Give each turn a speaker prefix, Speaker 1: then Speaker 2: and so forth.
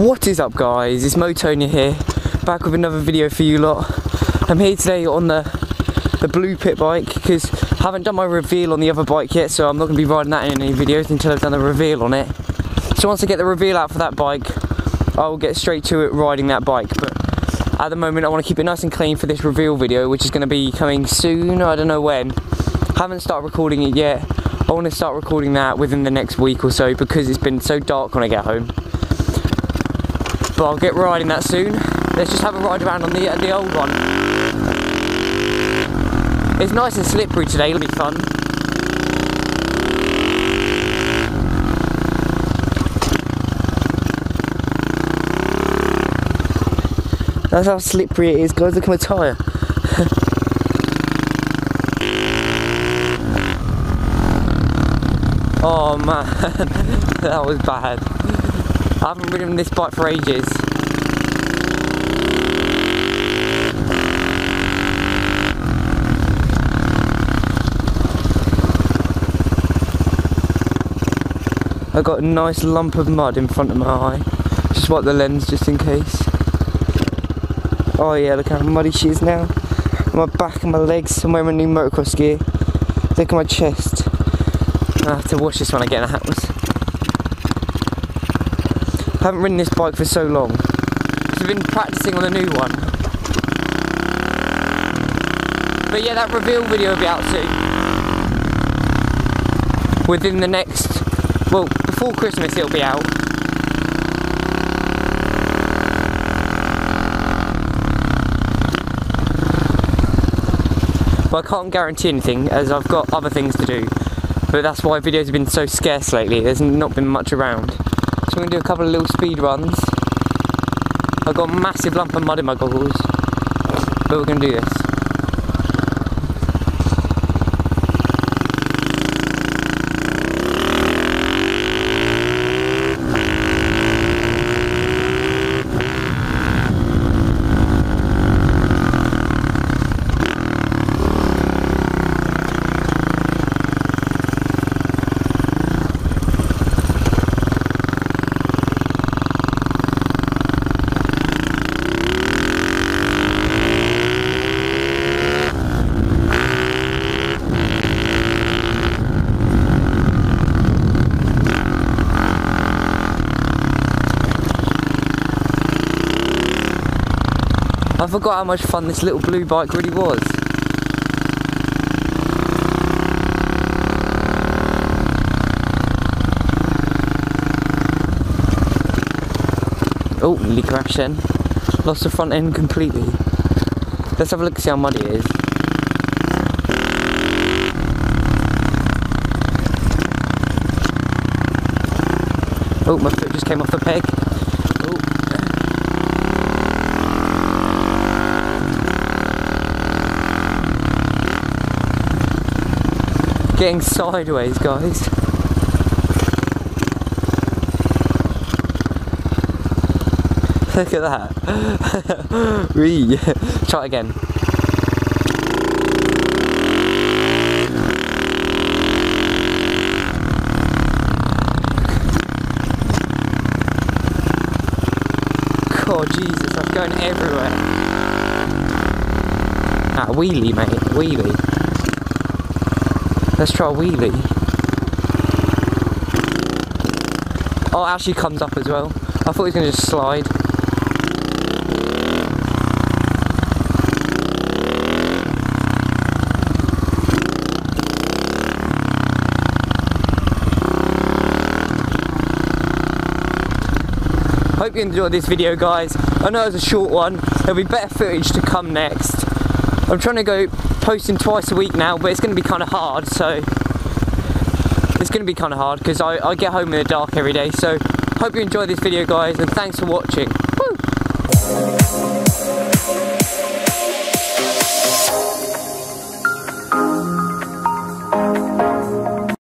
Speaker 1: What is up guys, it's Motonion here, back with another video for you lot. I'm here today on the blue pit bike because I haven't done my reveal on the other bike yet, so I'm not going to be riding that in any videos until I've done the reveal on it. So once I get the reveal out for that bike, I'll get straight to it riding that bike. But at the moment I want to keep it nice and clean for this reveal video, which is going to be coming soon, I don't know when. Haven't started recording it yet. I want to start recording that within the next week or so because it's been so dark when I get home. But I'll get riding that soon. Let's just have a ride around on the old one. It's nice and slippery today, it'll be fun. That's how slippery it is, guys. Look at my tyre. Oh man, that was bad. I haven't ridden this bike for ages. I got a nice lump of mud in front of my eye. Just wipe the lens just in case. Oh yeah, look how muddy she is now. My back and my legs. I'm wearing my new motocross gear. Look at my chest. I have to wash this when I get in the house. I haven't ridden this bike for so long. I've been practicing on a new one. But yeah, that reveal video will be out soon. Within the next, well, before Christmas it'll be out. But I can't guarantee anything as I've got other things to do. But that's why videos have been so scarce lately. There's not been much around. So we're going to do a couple of little speed runs. I've got a massive lump of mud in my goggles. But we're going to do this. I forgot how much fun this little blue bike really was. Oh, nearly crashed then. Lost the front end completely. Let's have a look and see how muddy it is. Oh, my foot just came off the peg. Getting sideways, guys. Look at that. Wee. Try it again. God, Jesus, that's going everywhere. Ah, wheelie, mate. Wheelie. Let's try a wheelie. Oh, it actually comes up as well. I thought he was going to just slide. Hope you enjoyed this video, guys. I know it was a short one. There'll be better footage to come next. I'm trying to go posting twice a week now, but it's going to be kind of hard, so it's going to be kind of hard because I get home in the dark every day. So hope you enjoyed this video, guys, and thanks for watching. Woo!